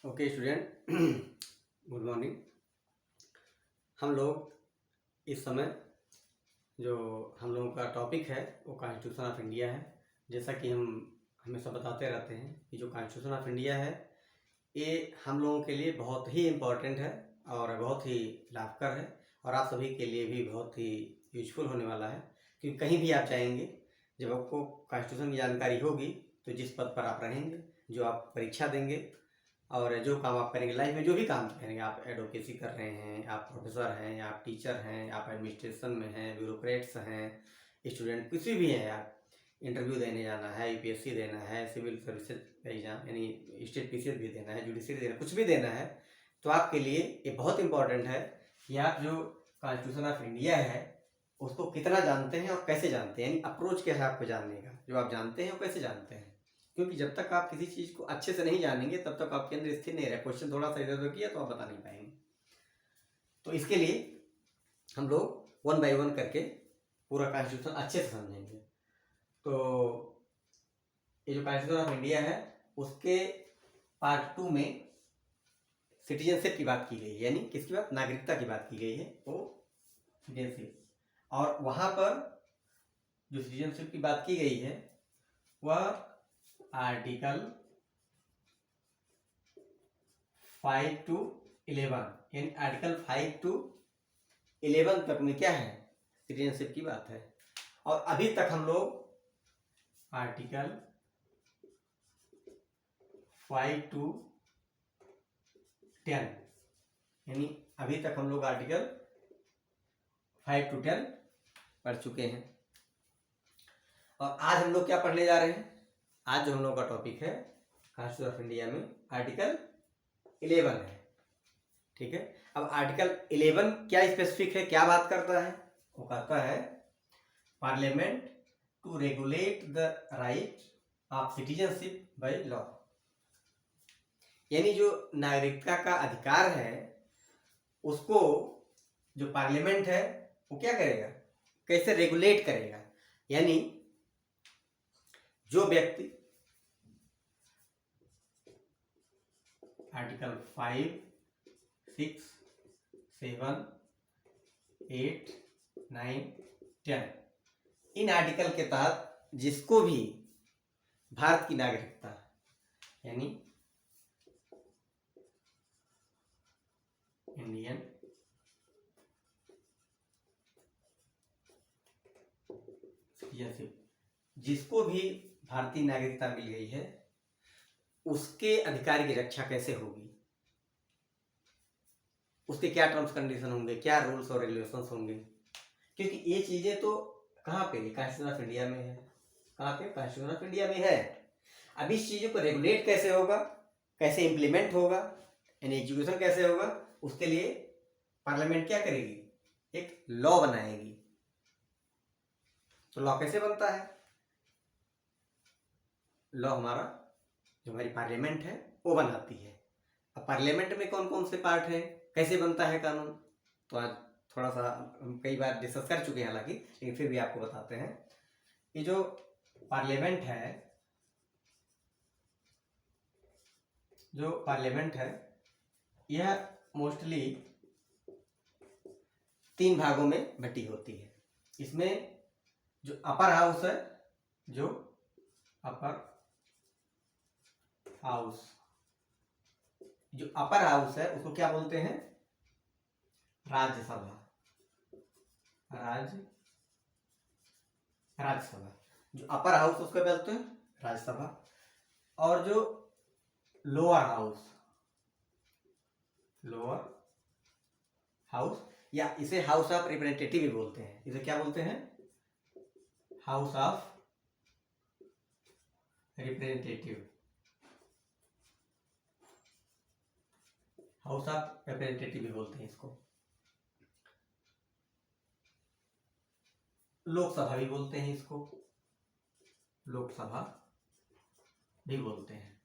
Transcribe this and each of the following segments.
Okay student, good morning. हम लोग इस समय जो हम लोगों का टॉपिक है वो कॉन्स्टिट्यूशन ऑफ इंडिया है। जैसा कि हम हमेशा बताते रहते हैं कि जो कॉन्स्टिट्यूशन ऑफ इंडिया है ये हम लोगों के लिए बहुत ही इम्पोर्टेंट है और बहुत ही लाभकर है और आप सभी के लिए भी बहुत ही यूजफुल होने वाला है। क्योंकि कहीं भी आप जाएंगे, जब आपको कॉन्स्टिट्यूशन की जानकारी होगी तो जिस पद पर आप रहेंगे, जो आप परीक्षा देंगे और जो काम आप करेंगे लाइफ में, जो भी काम करेंगे, आप एडवोकेसी कर रहे हैं, आप प्रोफेसर हैं, आप टीचर हैं, आप एडमिनिस्ट्रेशन में हैं, ब्यूरोक्रेट्स हैं, स्टूडेंट किसी भी हैं, आप इंटरव्यू देने जाना है, यूपीएससी देना है, सिविल सर्विसेज का एग्जाम यानी स्टेट पीसीएस भी देना है, जुडिशरी देना, कुछ भी देना है, तो आपके लिए ये बहुत इंपॉर्टेंट है कि आप जो कॉन्स्टिट्यूशन ऑफ इंडिया है उसको कितना जानते हैं और कैसे जानते हैं, यानी अप्रोच क्या है आपको जानने का, जो आप जानते हैं वो कैसे जानते हैं। क्योंकि जब तक आप किसी चीज़ को अच्छे से नहीं जानेंगे तब तक आपके अंदर स्थिर नहीं रहे। क्वेश्चन थोड़ा सा इधर उधर किया तो आप बता नहीं पाएंगे। तो इसके लिए हम लोग वन बाय वन करके पूरा कॉन्स्टिट्यूशन अच्छे से समझेंगे। तो ये जो कॉन्स्टिट्यूशन ऑफ इंडिया है उसके पार्ट 2 में सिटीजनशिप की बात की गई है, यानी किसकी बात, नागरिकता की बात की गई है, वो सिटीजनशिप। और वहाँ पर जो सिटीजनशिप की बात की गई है वह आर्टिकल 5 to 11, यानी आर्टिकल 5 to 11 तक में क्या है, सिटीजनशिप की बात है। और अभी तक हम लोग आर्टिकल 5 to 10, यानी अभी तक हम लोग आर्टिकल 5 to 10 पढ़ चुके हैं। और आज हम लोग क्या पढ़ने जा रहे हैं, आज जो हम लोग का टॉपिक है कॉन्स्टिट्यूशन ऑफ इंडिया में आर्टिकल 11 है। ठीक है, अब आर्टिकल 11 क्या स्पेसिफिक है, क्या बात करता है, वो कहता है parliament to regulate the right of citizenship by law, यानी जो नागरिकता का अधिकार है उसको जो पार्लियामेंट है वो क्या करेगा, कैसे रेगुलेट करेगा। यानी जो व्यक्ति आर्टिकल 5, 6, 7, 8, 9, 10 इन आर्टिकल के तहत जिसको भी भारत की नागरिकता यानी इंडियन सिटीजनशिप, जिसको भी भारतीय नागरिकता मिल गई है उसके अधिकार की रक्षा कैसे होगी, उसके क्या टर्म्स कंडीशन होंगे, क्या रूल्स और रेगुलेशंस होंगे। क्योंकि ये चीजें तो कहाँ पे, कॉन्स्टिट्यूशन ऑफ इंडिया में है, कहाँ पे, कॉन्स्टिट्यूशन ऑफ इंडिया में है। अब इस चीजों को रेगुलेट कैसे होगा, कैसे इंप्लीमेंट होगा, यानी एग्जीक्यूशन कैसे होगा, उसके लिए पार्लियामेंट क्या करेगी, एक लॉ बनाएगी। तो लॉ कैसे बनता है, लॉ हमारा जो हमारी पार्लियामेंट है वो बनाती है। अब पार्लियामेंट में कौन कौन से पार्ट हैं, कैसे बनता है कानून, तो आज थोड़ा सा हम कई बार डिस्कस कर चुके हैं हालांकि, लेकिन फिर भी आपको बताते हैं कि जो पार्लियामेंट है यह मोस्टली 3 भागों में बटी होती है। इसमें जो अपर हाउस है, जो अपर हाउस है उसको क्या बोलते हैं, राज्यसभा। जो अपर हाउस उसको बोलते हैं राज्यसभा। और जो लोअर हाउस या इसे हाउस ऑफ रिप्रेजेंटेटिव भी बोलते हैं, इसे क्या बोलते हैं, हाउस ऑफ रिप्रेजेंटेटिव भी बोलते हैं इसको। लोकसभा भी बोलते हैं इसको, लोकसभा भी बोलते हैं।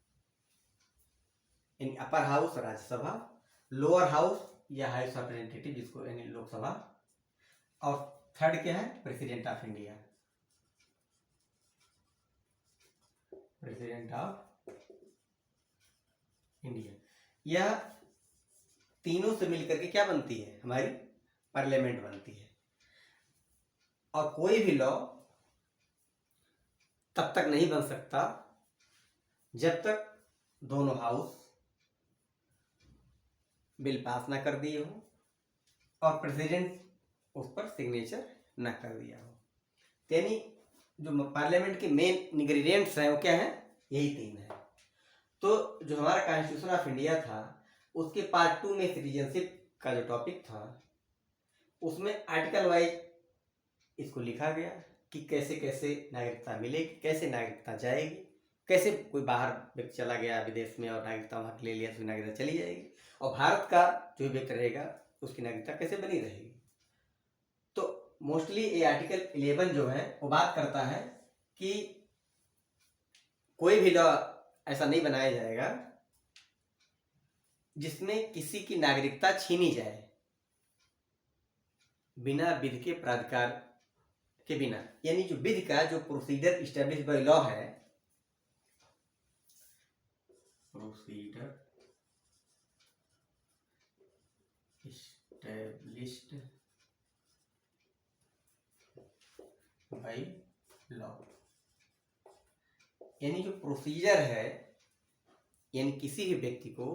यानी upper house Rajya Sabha, lower house या हाउस ऑफ रिप्रेजेंटेटिव जिसको यानी लोकसभा, और थर्ड क्या है, प्रेसिडेंट ऑफ इंडिया। यह तीनों से मिलकर के क्या बनती है, हमारी पार्लियामेंट बनती है। और कोई भी लॉ तब तक नहीं बन सकता जब तक दोनों हाउस बिल पास ना कर दिए हो और प्रेसिडेंट उस पर सिग्नेचर ना कर दिया हो। यानी जो पार्लियामेंट के मेन इंग्रेडिएंट्स हैं वो क्या है, यही तीन है। तो जो हमारा कॉन्स्टिट्यूशन ऑफ इंडिया था उसके पार्ट 2 में सिटीजनशिप का जो टॉपिक था उसमें आर्टिकल वाइज इसको लिखा गया कि कैसे कैसे नागरिकता मिलेगी, कैसे नागरिकता जाएगी, कैसे कोई बाहर व्यक्ति चला गया विदेश में और नागरिकता वहाँ ले लिया तो नागरिकता चली जाएगी, और भारत का जो व्यक्ति रहेगा उसकी नागरिकता कैसे बनी रहेगी। तो मोस्टली ये आर्टिकल 11 जो है वो बात करता है कि कोई भी लॉ ऐसा नहीं बनाया जाएगा जिसमें किसी की नागरिकता छीनी जाए बिना विधि के प्राधिकार के बिना। यानी जो विधि का जो प्रोसीजर इस्टेब्लिश बाय लॉ है, प्रोसीजर इस्टेब्लिश्ड बाय लॉ, यानी जो प्रोसीजर है, यानी किसी भी व्यक्ति को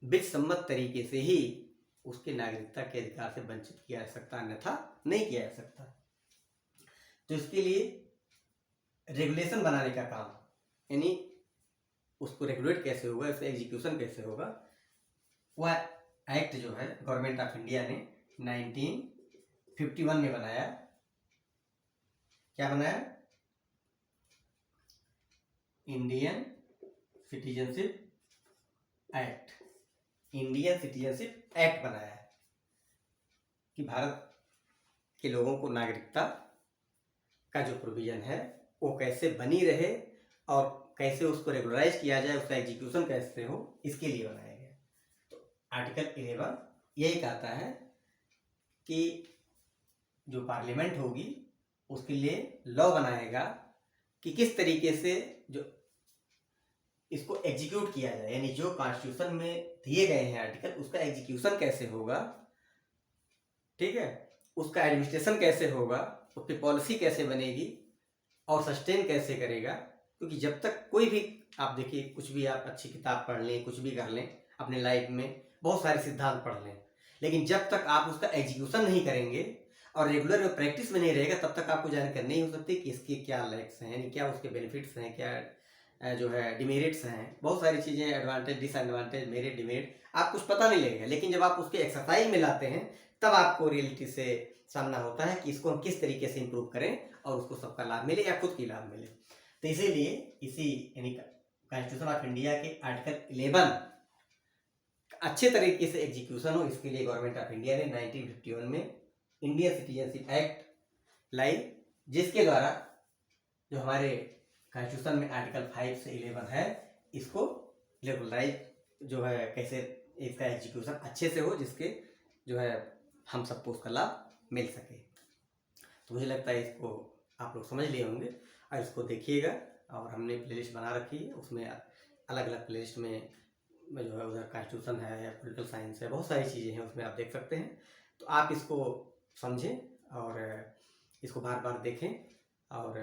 विधि सम्मत तरीके से ही उसके नागरिकता के अधिकार से वंचित किया जा सकता, अन्यथा नहीं किया जा सकता। तो इसके लिए रेगुलेशन बनाने का काम, यानी उसको रेगुलेट कैसे होगा, इसका एग्जीक्यूशन कैसे होगा, वह एक्ट जो है गवर्नमेंट ऑफ इंडिया ने 1951 में बनाया। क्या बनाया, Indian citizenship act, Indian citizenship act बनाया कि भारत के लोगों को नागरिकता का जो प्रोविजन है वो कैसे बनी रहे और कैसे उसको रेगुलराइज किया जाए, उसका एग्जीक्यूशन कैसे हो, इसके लिए बनाया गया। तो आर्टिकल 11 यही कहता है कि जो पार्लियामेंट होगी उसके लिए लॉ बनाएगा कि किस तरीके से जो इसको एग्जीक्यूट किया जाए, यानी जो कॉन्स्टिट्यूशन में दिए गए हैं आर्टिकल उसका एग्जीक्यूशन कैसे होगा, ठीक है, उसका एडमिनिस्ट्रेशन कैसे होगा, उसकी पॉलिसी कैसे बनेगी और सस्टेन कैसे करेगा। क्योंकि जब तक कोई भी, आप देखिए कुछ भी आप अच्छी किताब पढ़ लें, कुछ भी कर लें अपने लाइफ में, बहुत सारे सिद्धांत पढ़ लें, लेकिन जब तक आप उसका एग्जीक्यूशन नहीं करेंगे और रेगुलर में प्रैक्टिस में नहीं रहेगा तब तक आपको जानकारी नहीं हो सकती कि इसके क्या लाइक्स हैं, यानी क्या उसके बेनिफिट्स हैं, क्या जो है डिमेरिट्स हैं, बहुत सारी चीज़ें, एडवांटेज डिसएडवांटेज मेरिट डिमेरिट, आप कुछ पता नहीं लगेगा। लेकिन जब आप उसके एक्सरसाइज में लाते हैं तब आपको रियलिटी से सामना होता है कि इसको हम किस तरीके से इम्प्रूव करें और उसको सबका लाभ मिले या खुद की लाभ मिले। तो इसीलिए इसी यानी कॉन्स्टिट्यूशन ऑफ इंडिया के आर्टिकल 11 अच्छे तरीके से एग्जीक्यूशन हो, इसके लिए गवर्नमेंट ऑफ इंडिया ने 1951 में इंडियन सिटीजनशिप एक्ट लाई, जिसके द्वारा जो हमारे कॉन्स्टिट्यूशन में आर्टिकल 5 से 11 है इसको रेगुलराइज जो है कैसे इसका एग्जीक्यूशन अच्छे से हो, जिसके जो है हम सबको उसका लाभ मिल सके। तो मुझे लगता है इसको आप लोग समझ लिए होंगे और इसको देखिएगा। और हमने प्लेलिस्ट बना रखी है, उसमें अलग अलग प्लेलिस्ट में जो है उधर कॉन्स्टिट्यूशन है, पॉलिटिकल साइंस है, बहुत सारी चीज़ें हैं उसमें, आप देख सकते हैं। तो आप इसको समझें और इसको बार बार देखें और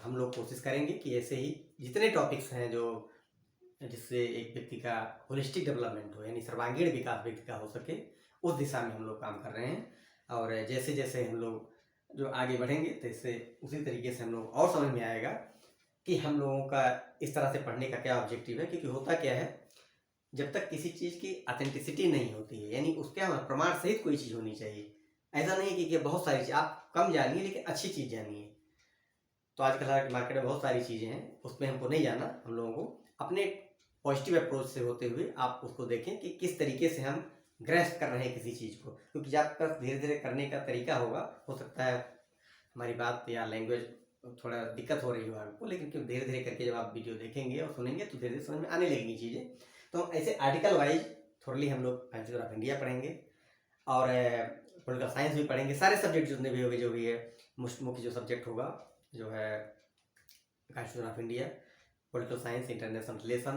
हम लोग कोशिश करेंगे कि ऐसे ही जितने टॉपिक्स हैं जो जिससे एक व्यक्ति का होलिस्टिक डेवलपमेंट हो, यानी सर्वांगीण विकास व्यक्ति का हो सके, उस दिशा में हम लोग काम कर रहे हैं। और जैसे जैसे हम लोग जो आगे बढ़ेंगे तो इससे उसी तरीके से हम लोग और समझ में आएगा कि हम लोगों का इस तरह से पढ़ने का क्या ऑब्जेक्टिव है। क्योंकि होता क्या है, जब तक किसी चीज़ की ऑथेंटिसिटी नहीं होती है, यानी उसके प्रमाण सहित कोई चीज़ होनी चाहिए, ऐसा नहीं कि बहुत सारी चीज़ आप कम जानिए लेकिन अच्छी चीज़ जानिए। तो आजकल मार्केट में बहुत सारी चीज़ें हैं, उसमें हमको नहीं जाना, हम लोगों को अपने पॉजिटिव अप्रोच से होते हुए आप उसको देखें कि किस तरीके से हम ग्रैस्प कर रहे हैं किसी चीज़ को। क्योंकि जब तक धीरे धीरे करने का तरीका होगा, हो सकता है हमारी बात या लैंग्वेज थोड़ा दिक्कत हो रही हो आपको, लेकिन क्यों धीरे धीरे करके जब आप वीडियो देखेंगे और सुनेंगे तो धीरे धीरे समझ में आने लगेंगी चीज़ें। तो ऐसे आर्टिकल वाइज थोड़ली हम लोग कॉन्स्टिट्यूशन ऑफ इंडिया पढ़ेंगे और पॉलिटिकल साइंस भी पढ़ेंगे, सारे सब्जेक्ट जितने भी होंगे, जो भी है मुख्य जो सब्जेक्ट होगा जो है constitution of India, political science, international relation,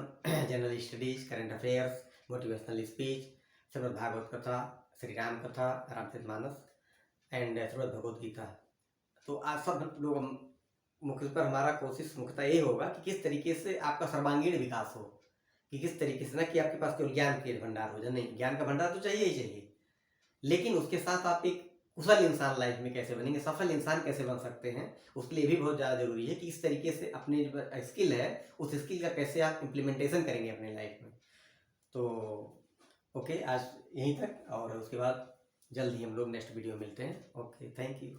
general studies, current affairs, motivational speech, Shrimad Bhagavat Katha, Shri Ram Katha, Ramcharitmanas and Shrimad Bhagavad Gita. तो आज सब लोग मुख्यतः हमारा कोशिश मुख्यतः ये होगा कि किस तरीके से आपका सर्वांगीण विकास हो, कि किस तरीके से, ना कि आपके पास केवल ज्ञान के भंडार हो जाए, नहीं, ज्ञान का भंडार तो चाहिए ही चाहिए, लेकिन उसके साथ आप एक कुशल इंसान लाइफ में कैसे बनेंगे, सफल इंसान कैसे बन सकते हैं, उसके लिए भी बहुत ज़्यादा जरूरी है कि इस तरीके से अपनी जो स्किल है उस स्किल का कैसे आप इम्प्लीमेंटेशन करेंगे अपने लाइफ में। तो ओके, आज यहीं तक, और उसके बाद जल्द ही हम लोग नेक्स्ट वीडियो मिलते हैं। Okay, thank you.